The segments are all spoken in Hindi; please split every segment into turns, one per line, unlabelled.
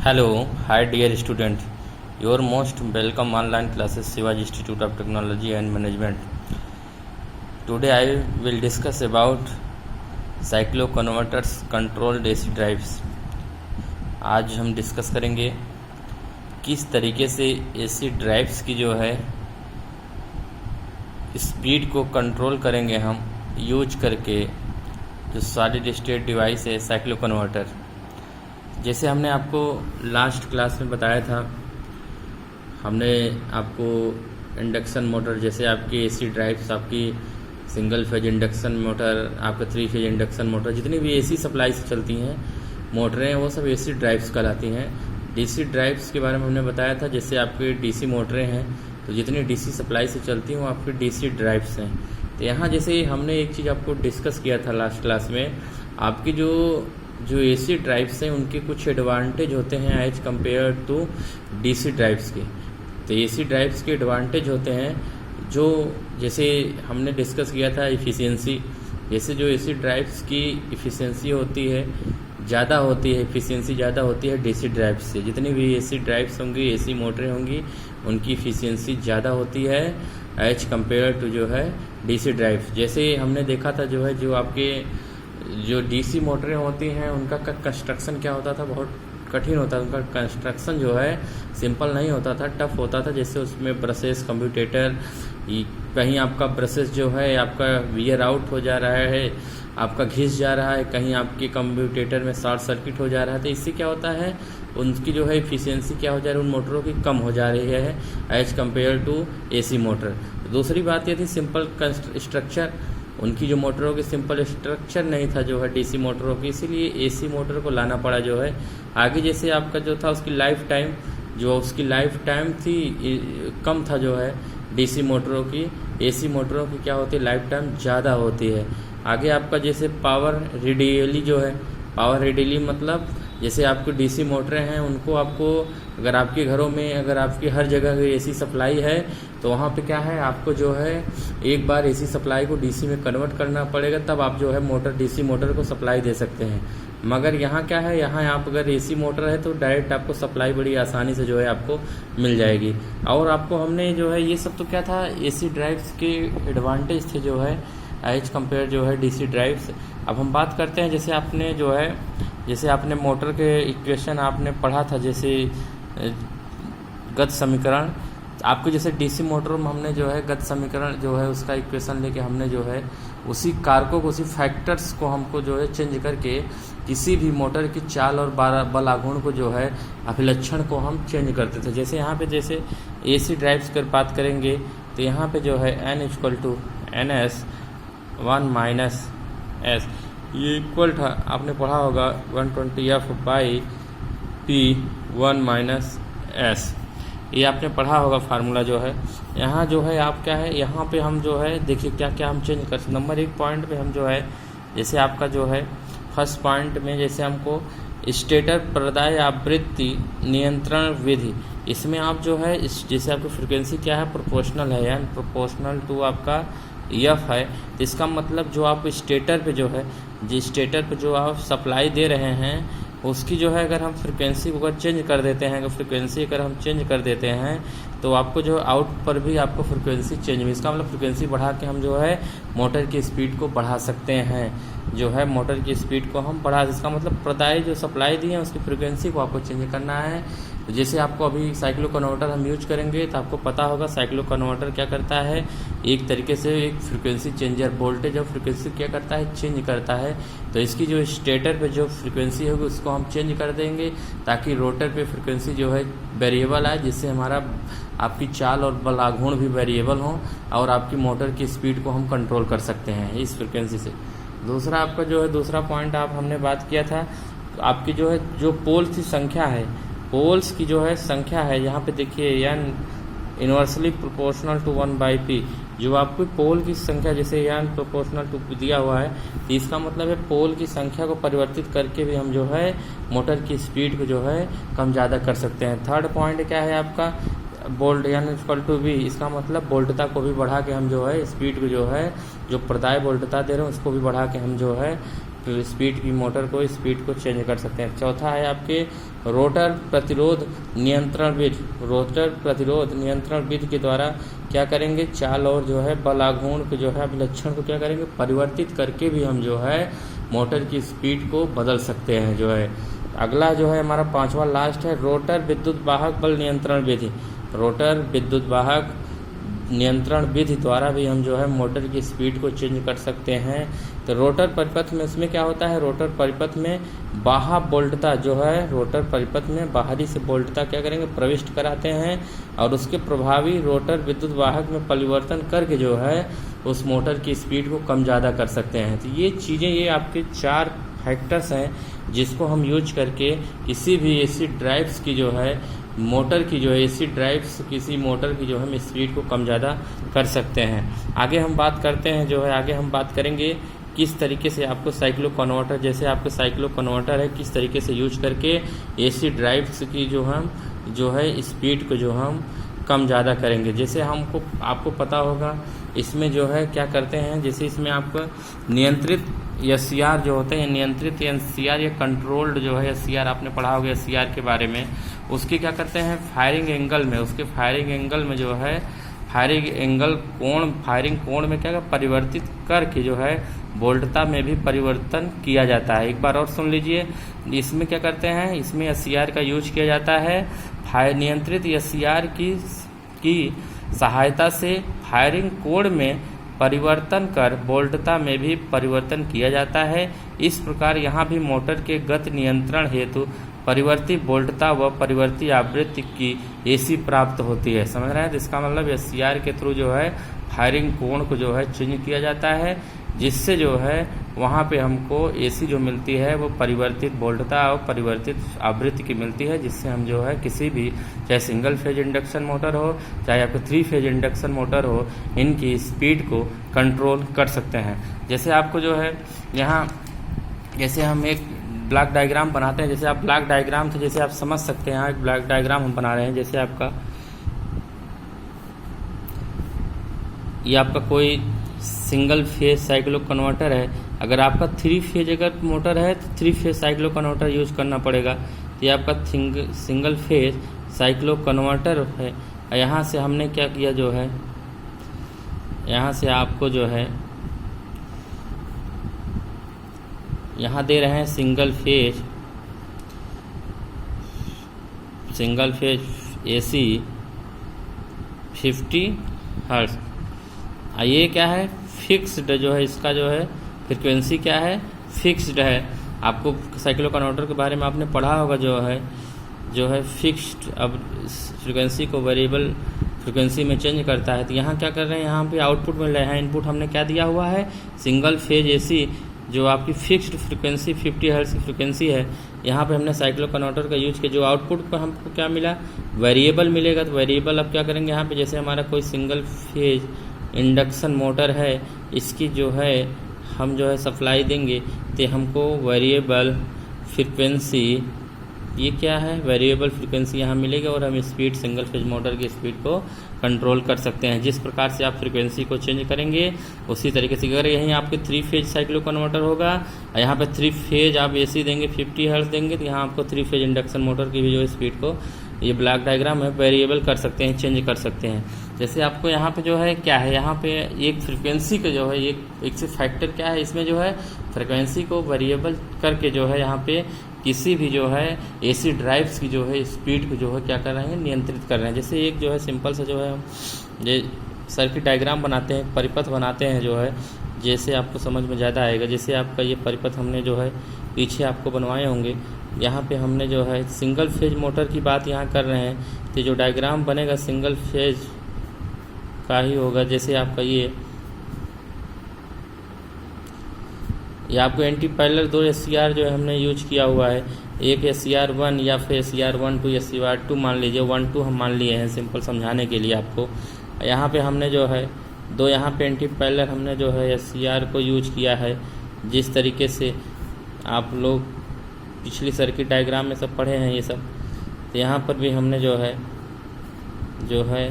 Hello, hi dear student. Your most welcome online classes Shivaji Institute of Technology and Management. Today I will discuss about cycloconverters controlled AC drives. आज हम डिस्कस करेंगे किस तरीके से AC ड्राइव्स की जो है स्पीड को कंट्रोल करेंगे हम यूज करके जो सॉलिड स्टेट डिवाइस है साइक्लोकन्वर्टर। जैसे हमने आपको लास्ट क्लास में बताया था, हमने आपको इंडक्शन मोटर, जैसे आपकी एसी ड्राइव्स, आपकी सिंगल फेज इंडक्शन मोटर, आपका 3 फेज इंडक्शन मोटर, जितनी भी एसी सप्लाई से चलती हैं मोटरें हैं वो सब एसी ड्राइव्स कहलाती हैं। डीसी ड्राइव्स के बारे में हमने बताया था, जैसे आपके डीसी मोटरें हैं तो जितनी डीसी सप्लाई से चलती हैं वो आपकी डीसी ड्राइव्स हैं। तो यहाँ जैसे हमने एक चीज़ आपको डिस्कस किया था लास्ट क्लास में, आपकी जो एसी ड्राइव्स हैं उनके कुछ एडवांटेज होते हैं as compare to DC drives के। तो एसी ड्राइव्स के एडवांटेज होते हैं जो, जैसे हमने डिस्कस किया था इफ़िशियंसी, जैसे जो एसी ड्राइव्स की इफ़िशियंसी होती है ज़्यादा होती है, इफ़िशियंसी ज़्यादा होती है डीसी ड्राइव्स से। जितनी भी एसी ड्राइव्स होंगी, एसी मोटरें होंगी, उनकी इफ़िशियंसी ज़्यादा होती है एज कंपेयर टू जो है डीसी ड्राइव्स। जैसे हमने देखा था जो है जो आपके जो डीसी मोटरें होती हैं उनका कंस्ट्रक्शन क्या होता था, बहुत कठिन होता था। उनका कंस्ट्रक्शन जो है सिंपल नहीं होता था, टफ होता था। जैसे उसमें ब्रशेस, कम्यूटेटर, कहीं आपका ब्रशेस जो है आपका वियर आउट हो जा रहा है, आपका घिस जा रहा है, कहीं आपके कम्यूटेटर में शॉर्ट सर्किट हो जा रहा है। तो इससे क्या होता है, उनकी जो है इफ़िशियंसी क्या हो जा रही है, उन मोटरों की कम हो जा रही है as compare to AC motor. दूसरी बात ये थी सिंपल स्ट्रक्चर, उनकी जो मोटरों की सिंपल स्ट्रक्चर नहीं था जो है डीसी मोटरों की, इसीलिए एसी मोटर को लाना पड़ा जो है आगे। जैसे आपका जो था उसकी लाइफ टाइम थी कम था जो है डीसी मोटरों की, एसी मोटरों की क्या होती है लाइफ टाइम ज़्यादा होती है। आगे आपका जैसे पावर रेडियली जो है, पावर रेडियली मतलब जैसे आपको डीसी मोटरें हैं उनको आपको अगर आपके घरों में, अगर आपकी हर जगह एसी सप्लाई है तो वहाँ पे क्या है, आपको जो है एक बार एसी सप्लाई को डीसी में कन्वर्ट करना पड़ेगा, तब आप जो है डीसी मोटर को सप्लाई दे सकते हैं। मगर यहाँ क्या है, यहाँ आप अगर एसी मोटर है तो डायरेक्ट आपको सप्लाई बड़ी आसानी से जो है आपको मिल जाएगी। और आपको हमने जो है ये सब तो क्या था, एसी ड्राइव्स के एडवांटेज थे जो है एज कंपेयर जो है डीसी ड्राइव्स। अब हम बात करते हैं, जैसे आपने जो है, जैसे आपने मोटर के इक्वेशन आपने पढ़ा था, जैसे गत समीकरण, आपको जैसे डीसी मोटर में हमने जो है गत समीकरण जो है उसका इक्वेशन लेके हमने जो है उसी कारकों को, उसी फैक्टर्स को हमको जो है चेंज करके किसी भी मोटर की चाल और बल आघूर्ण को जो है अभिलक्षण को हम चेंज करते थे। जैसे यहाँ पे जैसे एसी ड्राइव्स की बात करेंगे तो यहाँ पे जो है n = ns 1 - s, ये इक्वल था, आपने पढ़ा होगा 120f/p1 - s, ये आपने पढ़ा होगा फार्मूला जो है। यहाँ जो है आप क्या है, यहाँ पे हम जो है देखिए क्या क्या हम चेंज कर सकते। नंबर 1 पॉइंट पे हम जो है, जैसे आपका जो है फर्स्ट पॉइंट में जैसे हमको स्टेटर प्रदाय आवृत्ति नियंत्रण विधि, इसमें आप जो है जैसे आपकी फ्रिक्वेंसी क्या है, प्रोपोर्शनल है, यानी प्रोपोर्शनल टू आपका एफ है। तो इसका मतलब जो आप स्टेटर पे जो है, जिस स्टेटर पे जो आप सप्लाई दे रहे हैं उसकी जो है अगर हम फ्रिक्वेंसी को अगर चेंज कर देते हैं, तो आपको जो आउट पर भी आपको फ्रिक्वेंसी चेंज हुई। इसका मतलब फ्रिक्वेंसी बढ़ा के हम जो है मोटर की स्पीड को बढ़ा सकते हैं, जो है मोटर की स्पीड को हम बढ़ा। इसका मतलब प्रदाय जो सप्लाई दी है उसकी फ्रिक्वेंसी को आपको चेंज करना है। तो जैसे आपको अभी साइक्लो कन्वर्टर हम यूज करेंगे तो आपको पता होगा साइक्लो कन्वर्टर क्या करता है, एक तरीके से एक फ्रिक्वेंसी चेंजर, वोल्टेज और फ्रिक्वेंसी क्या करता है, चेंज करता है। तो इसकी जो स्टेटर पे जो फ्रिक्वेंसी होगी उसको हम चेंज कर देंगे ताकि रोटर पे फ्रिक्वेंसी जो है वेरिएबल आए, जिससे हमारा आपकी चाल और बल आघूर्ण भी वेरिएबल हो और आपकी मोटर की स्पीड को हम कंट्रोल कर सकते हैं इस फ्रिक्वेंसी से। दूसरा आपका जो है दूसरा पॉइंट हमने बात किया था, आपकी जो है जो पोल्स की संख्या है, पोल्स की जो है संख्या है, यहाँ पे देखिए n inversely proportional to 1/p, जो आपको पोल की संख्या जैसे n प्रोपोर्शनल टू दिया हुआ है, तो इसका मतलब है पोल की संख्या को परिवर्तित करके भी हम जो है मोटर की स्पीड को जो है कम ज़्यादा कर सकते हैं। थर्ड पॉइंट क्या है आपका, बोल्ट n = v, इसका मतलब वोल्टता को भी बढ़ा के हम जो है स्पीड को जो है जो प्रदाय वोल्टता दे रहे हैं उसको भी बढ़ा के हम जो है स्पीड की मोटर को स्पीड को चेंज कर सकते हैं। चौथा है आपके रोटर प्रतिरोध नियंत्रण विधि। रोटर प्रतिरोध नियंत्रण विधि के द्वारा क्या करेंगे, चाल और जो है बल आघूर्ण को जो है अभिलक्षण को क्या करेंगे, परिवर्तित करके भी हम जो है मोटर की स्पीड को बदल सकते हैं जो है। अगला जो है हमारा पांचवा लास्ट है रोटर विद्युत वाहक बल नियंत्रण विधि। रोटर विद्युत वाहक नियंत्रण विधि द्वारा भी हम जो है मोटर की स्पीड को चेंज कर सकते हैं। तो रोटर परिपथ में इसमें क्या होता है, रोटर परिपथ में बाह्य बोल्टता जो है, रोटर परिपथ में बाहरी से बोल्टता क्या करेंगे, प्रविष्ट कराते हैं और उसके प्रभावी रोटर विद्युत वाहक में परिवर्तन करके जो है उस मोटर की स्पीड को कम ज़्यादा कर सकते हैं। तो ये चीज़ें, ये आपके 4 फैक्टर्स हैं जिसको हम यूज करके किसी भी एसी ड्राइव्स की जो है मोटर की जो है एसी ड्राइव्स किसी मोटर की जो हम स्पीड को कम ज़्यादा कर सकते हैं। आगे हम बात करते हैं जो है, आगे हम बात करेंगे किस तरीके से आपको साइक्लो कन्वर्टर, जैसे आपके साइक्लो कन्वर्टर है, किस तरीके से यूज करके एसी ड्राइव्स की जो है स्पीड को जो हम कम ज़्यादा करेंगे। जैसे आपको पता होगा इसमें जो है क्या करते हैं, जैसे इसमें आपको नियंत्रित SCR जो होते हैं, नियंत्रित SCR या कंट्रोल्ड जो है SCR, आपने पढ़ा होगा SCR के बारे में। उसके क्या करते हैं, फायरिंग एंगल में, उसके फायरिंग एंगल में जो है फायरिंग कोण में क्या परिवर्तित करके जो है वोल्टता में भी परिवर्तन किया जाता है। एक बार और सुन लीजिए, इसमें क्या करते हैं, इसमें SCR का यूज किया जाता है। नियंत्रित SCR की सहायता से फायरिंग कोण में परिवर्तन कर वोल्टता में भी परिवर्तन किया जाता है। इस प्रकार यहाँ भी मोटर के गति नियंत्रण हेतु परिवर्ती वोल्टता व परिवर्ती आवृत्ति की एसी प्राप्त होती है। समझ रहे हैं? तो इसका मतलब SCR के थ्रू जो है फायरिंग कोण को जो है चेंज किया जाता है, जिससे जो है वहाँ पे हमको एसी जो मिलती है वो परिवर्तित वोल्टता और परिवर्तित आवृत्ति की मिलती है, जिससे हम जो है किसी भी, चाहे सिंगल फेज इंडक्शन मोटर हो चाहे आपको 3 फेज इंडक्शन मोटर हो, इनकी स्पीड को कंट्रोल कर सकते हैं। जैसे आपको जो है यहाँ, जैसे हम एक ब्लॉक डायग्राम बनाते हैं, जैसे आप ब्लॉक डायग्राम से जैसे आप समझ सकते हैं, यहाँ एक ब्लॉक डायग्राम हम बना रहे हैं। जैसे आपका ये आपका कोई सिंगल फेज साइक्लो कन्वर्टर है। अगर आपका 3 फेज अगर मोटर है तो 3 फेज साइक्लो कन्वर्टर यूज करना पड़ेगा। तो ये आपका सिंगल फेज साइक्लो कन्वर्टर है। यहाँ से हमने क्या किया जो है, यहाँ से आपको जो है यहाँ दे रहे हैं सिंगल फेज AC 50 हर्ट्ज। ये क्या है, फिक्स्ड जो है, इसका जो है फ्रिक्वेंसी क्या है, फिक्स्ड है। आपको साइक्लो कन्वर्टर के बारे में आपने पढ़ा होगा, जो है फिक्स्ड अब फ्रिक्वेंसी को वेरिएबल फ्रिक्वेंसी में चेंज करता है। तो यहाँ क्या कर रहे हैं, यहाँ पे आउटपुट मिल रहा है, इनपुट हमने क्या दिया हुआ है, सिंगल फेज AC जो आपकी फिक्स्ड फ्रिक्वेंसी 50 हर्ट्ज की फ्रिक्वेंसी है। यहाँ पे हमने साइक्लो कन्वर्टर का यूज किया, जो आउटपुट पर हमको क्या मिला, वेरिएबल मिलेगा। तो वेरिएबल अब क्या करेंगे, यहाँ पे जैसे हमारा कोई सिंगल फेज इंडक्शन मोटर है, इसकी जो है हम जो है सप्लाई देंगे तो हमको वेरिएबल फ्रिक्वेंसी, ये क्या है, वेरिएबल फ्रिक्वेंसी यहाँ मिलेगा और हम स्पीड, सिंगल फेज मोटर की स्पीड को कंट्रोल कर सकते हैं। जिस प्रकार से आप फ्रिक्वेंसी को चेंज करेंगे उसी तरीके से, अगर यहीं आपके 3 फेज साइक्लो कन्वर्टर होगा, यहाँ पे 3 फेज आप AC देंगे, 50 हर्ट्ज देंगे, तो यहाँ आपको 3 फेज इंडक्शन मोटर की भी जो स्पीड को, ये ब्लॉक डायग्राम है, वेरिएबल कर सकते हैं, चेंज कर सकते हैं। जैसे आपको यहाँ पे जो है क्या है, यहाँ पे एक फ्रिक्वेंसी का जो है एक से फैक्टर क्या है, इसमें जो है फ्रिक्वेंसी को वेरिएबल करके जो है यहाँ पे किसी भी जो है AC ड्राइव्स की जो है स्पीड को जो है क्या कर रहे हैं, नियंत्रित कर रहे हैं। जैसे एक जो है सिंपल सा जो है हम ये सर्किट डायग्राम बनाते हैं, परिपथ बनाते हैं जो है, जैसे आपको समझ में ज़्यादा आएगा। जैसे आपका ये परिपथ हमने जो है पीछे आपको बनवाए होंगे, यहाँ पे हमने जो है सिंगल फेज मोटर की बात यहाँ कर रहे हैं, तो जो डायग्राम बनेगा सिंगल फेज का ही होगा। जैसे आपका ये आपको एंटी पैरेलल 2 SCR जो है हमने यूज किया हुआ है, एक SCR 1 या फिर SCR 1 2 SCR 2 मान लीजिए, 1 2 हम मान लिए हैं सिंपल समझाने के लिए आपको। यहाँ पे हमने जो है 2 यहाँ पे एंटी पैरेलल हमने जो है SCR को यूज किया है। जिस तरीके से आप लोग पिछली सर्किट डायग्राम में सब पढ़े हैं ये सब, तो यहाँ पर भी हमने जो है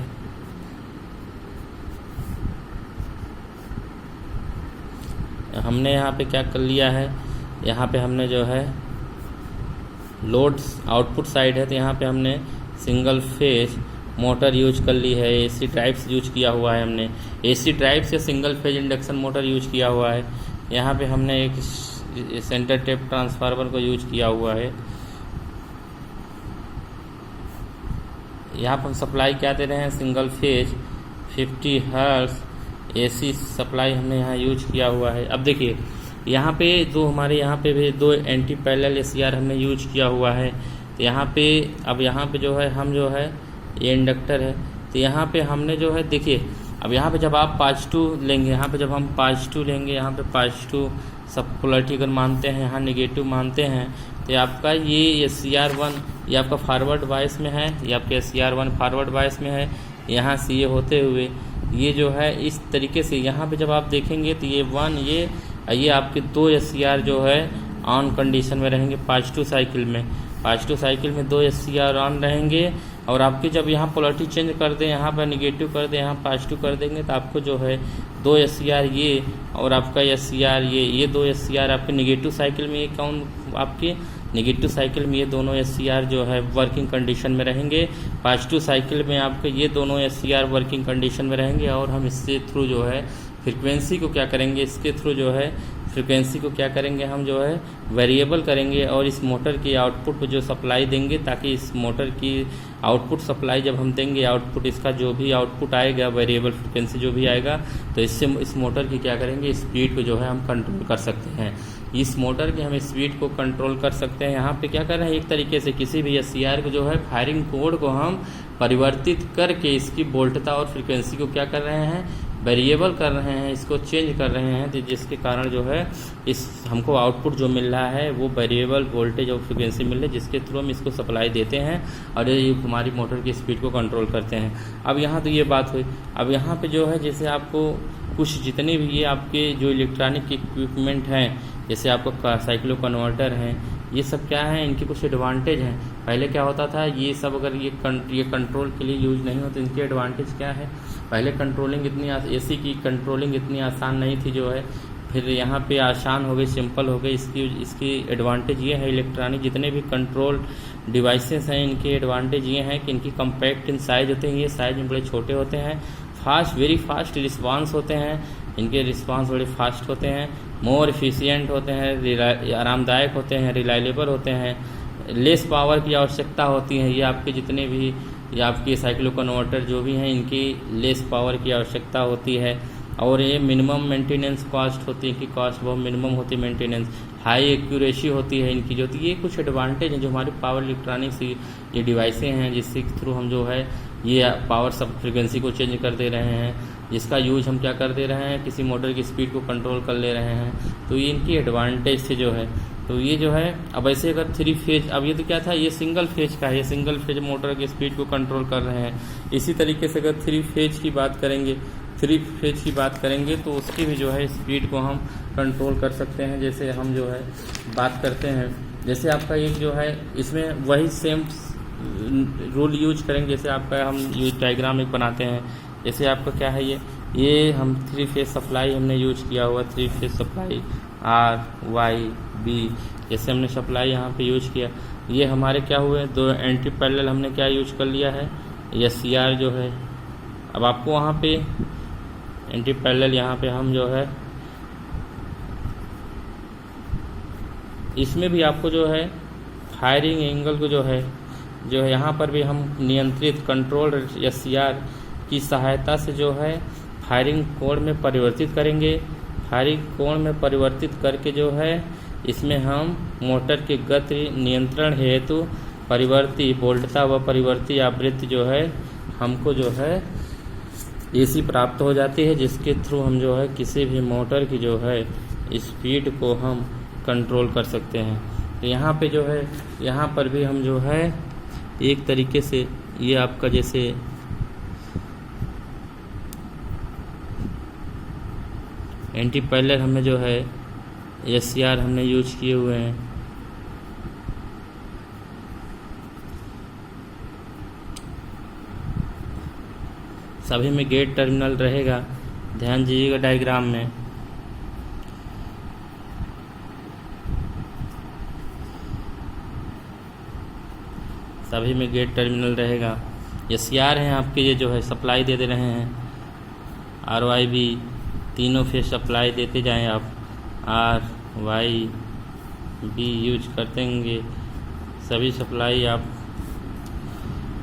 हमने यहाँ पे क्या कर लिया है, यहाँ पे हमने जो है लोड आउटपुट साइड है, तो यहाँ पे हमने सिंगल फेज मोटर यूज कर ली है, एसी ड्राइव्स यूज किया हुआ है, हमने एसी ड्राइव्स या single phase induction motor use किया हुआ है। यहाँ पे हमने एक सेंटर टेप ट्रांसफार्मर को यूज किया हुआ है। यहाँ पर हम सप्लाई क्या दे रहे हैं, single phase 50 hertz AC supply हमने यहाँ यूज किया हुआ है। अब देखिए यहाँ पे जो हमारे यहाँ पे भी 2 एंटी पैरेलल एसीआर हमने यूज किया हुआ है। तो यहाँ पे अब यहाँ पे जो है हम जो है ये इंडक्टर है, तो यहाँ पे हमने जो है देखिए अब यहाँ पे जब आप पॉजिटिव लेंगे, यहाँ पे जब हम पॉजिटिव लेंगे, यहाँ पे पॉजिटिव सब पोलरिटी अगर मानते हैं, यहाँ नेगेटिव मानते हैं, तो आपका ये SCR1 ये आपका फॉरवर्ड बायस में है, ये आपके SCR1 फॉरवर्ड बायस में है। यहाँ से ये होते हुए ये जो है इस तरीके से यहाँ पे जब आप देखेंगे तो ये 1 ये आपके 2 SCR जो है ऑन कंडीशन में रहेंगे पॉजिटिव साइकिल में। पॉजिटिव साइकिल में 2 SCR ऑन रहेंगे, और आपके जब यहाँ पोलरिटी चेंज कर दें, यहाँ पर निगेटिव कर दें, यहाँ पॉजिटिव कर देंगे, तो आपको जो है 2 SCR ये और आपका SCR ये 2 SCR आपके निगेटिव साइकिल में, ये कौन आपके निगेटिव साइकिल में ये दोनों SCR जो है वर्किंग कंडीशन में रहेंगे। पॉजिटिव साइकिल में आपके ये दोनों SCR वर्किंग कंडीशन में रहेंगे, और हम इससे थ्रू जो है फ्रीक्वेंसी को क्या करेंगे, इसके थ्रू जो है फ्रीक्वेंसी को क्या करेंगे, हम जो है वेरिएबल करेंगे, और इस मोटर की आउटपुट को जो सप्लाई देंगे, ताकि इस मोटर की आउटपुट सप्लाई जब हम देंगे, आउटपुट इसका जो भी आउटपुट आएगा वेरिएबल फ्रीक्वेंसी जो भी आएगा, तो इससे इस मोटर की क्या करेंगे, स्पीड को जो है हम कंट्रोल कर सकते हैं। इस मोटर की हम स्पीड को कंट्रोल कर सकते हैं। यहाँ पे क्या कर रहे हैं, एक तरीके से किसी भी SCR को जो है फायरिंग कोड को हम परिवर्तित करके इसकी वोल्टता और फ्रीक्वेंसी को क्या कर रहे हैं, वेरिएबल कर रहे हैं, इसको चेंज कर रहे हैं, तो जिसके कारण जो है इस हमको आउटपुट जो मिल रहा है वो वेरिएबल वोल्टेज और फ्रीक्वेंसी मिल रही है, जिसके थ्रू हम इसको सप्लाई देते हैं और ये हमारी मोटर की स्पीड को कंट्रोल करते हैं। अब यहाँ तो ये बात हुई। अब यहाँ पे जो है जैसे आपको कुछ जितने भी ये आपके जो इलेक्ट्रॉनिक इक्विपमेंट हैं, जैसे आपका साइक्लो कन्वर्टर हैं, ये सब क्या है, इनके कुछ एडवांटेज हैं। पहले क्या होता था, ये सब अगर ये कंट्रोल के लिए यूज नहीं होते, इनके एडवांटेज क्या है, पहले कंट्रोलिंग इतनी एसी की कंट्रोलिंग इतनी आसान नहीं थी जो है, फिर यहाँ पे आसान हो गई, सिंपल हो गई। इसकी एडवांटेज ये है, इलेक्ट्रॉनिक जितने भी कंट्रोल डिवाइसेस हैं, इनके एडवांटेज ये हैं कि इनकी कम्पैक्ट इन साइज होते हैं, ये साइज में बड़े छोटे होते हैं, वेरी फास्ट रिस्पांस होते हैं, इनके रिस्पांस बड़े फास्ट होते हैं, मोर एफिशिएंट होते हैं, आरामदायक होते हैं, रिलायबल होते हैं, लेस पावर की आवश्यकता होती है। ये आपके जितने भी ये आपके साइक्लो कन्वर्टर जो भी हैं, इनकी लेस पावर की आवश्यकता होती है, और ये मिनिमम मेंटेनेंस कॉस्ट होती है, इनकी कॉस्ट बहुत मिनिमम होती है मेंटेनेंस, हाई एक्यूरेसी होती है इनकी जो, तो ये कुछ एडवांटेज हैं जो हमारे पावर इलेक्ट्रॉनिक्स ये डिवाइसें हैं, जिसके थ्रू हम जो है ये पावर सब फ्रिक्वेंसी को चेंज कर दे रहे हैं, जिसका यूज हम क्या कर दे रहे हैं, किसी मोटर की स्पीड को कंट्रोल कर ले रहे हैं। तो ये इनकी एडवांटेज से जो है, तो ये जो है अब ऐसे अगर 3 फेज, अब ये तो क्या था, ये सिंगल फेज का है, ये सिंगल फेज मोटर की स्पीड को कंट्रोल कर रहे हैं। इसी तरीके से अगर 3 फेज की बात करेंगे, 3 फेज की बात करेंगे तो उसकी भी जो है स्पीड को हम कंट्रोल कर सकते हैं। जैसे हम जो है बात करते हैं, जैसे आपका एक जो है इसमें वही सेम रूल यूज करेंगे, जैसे आपका हम यूज डायग्राम एक बनाते हैं। जैसे आपका क्या है, ये हम 3 फेज सप्लाई हमने यूज किया हुआ, 3 फेज सप्लाई RYB जैसे हमने सप्लाई यहाँ पे यूज किया। ये हमारे क्या हुए, 2 एंटी पैरेलल हमने क्या यूज कर लिया है, SCR जो है। अब आपको वहाँ पे एंटी पैरेलल यहाँ पे हम जो है इसमें भी आपको जो है फायरिंग एंगल को जो है यहाँ पर भी हम नियंत्रित कंट्रोल SCR की सहायता से जो है फायरिंग कोण में परिवर्तित करेंगे। फायरिंग कोण में परिवर्तित करके जो है इसमें हम मोटर के गति नियंत्रण हेतु परिवर्ती वोल्टता व परिवर्ती आवृत्ति जो है हमको जो है AC प्राप्त हो जाती है, जिसके थ्रू हम जो है किसी भी मोटर की जो है स्पीड को हम कंट्रोल कर सकते हैं। तो यहाँ पे जो है यहाँ पर भी हम जो है एक तरीके से ये आपका जैसे एंटी पैरेलल हमने जो है SCR हमने यूज किए हुए हैं। सभी में गेट टर्मिनल रहेगा, ध्यान दीजिएगा डायग्राम में। सभी में गेट टर्मिनल रहेगा। SCR हैं आपके, ये जो है सप्लाई दे रहे हैं। RYB तीनों फेज सप्लाई देते जाएं आप। RYB यूज करते होंगे सभी सप्लाई आप।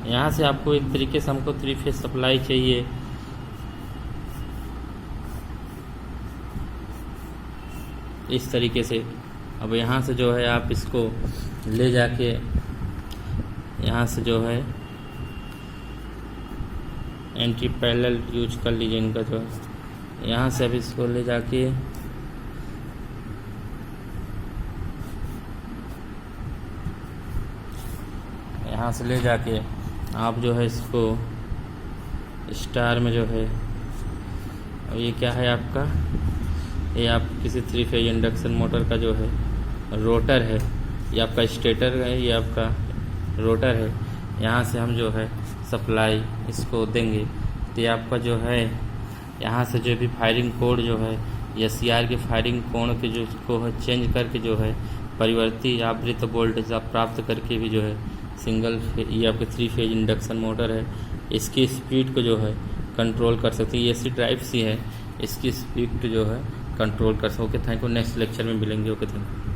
यहाँ से आपको एक तरीके से हमको 3 फेज सप्लाई चाहिए। इस तरीके से अब यहाँ से जो है आप इसको ले जाके यहाँ से जो है एंटी पैरेलल यूज कर लीजिए इनका जो है। यहाँ से अब इसको ले जाके यहाँ से ले जाके आप जो है इसको स्टार में जो है, अब ये क्या है आपका, ये आप किसी 3 फेज इंडक्शन मोटर का जो है रोटर है, ये आपका स्टेटर है, ये आपका रोटर है। यहाँ से हम जो है सप्लाई इसको देंगे तो ये आपका जो है यहाँ से जो भी फायरिंग कोड जो है SCR के फायरिंग कोण के जो को है चेंज करके जो है परिवर्ती आवृत्त वोल्टेज आप प्राप्त करके भी जो है सिंगल ये आपके 3 फेज इंडक्शन मोटर है, इसकी स्पीड को जो है कंट्रोल कर सकते हैं। ये AC ड्राइव सी है, इसकी स्पीड जो है कंट्रोल कर सकोगे। Thank you. नेक्स्ट लेक्चर में मिलेंगे। Okay, thank you.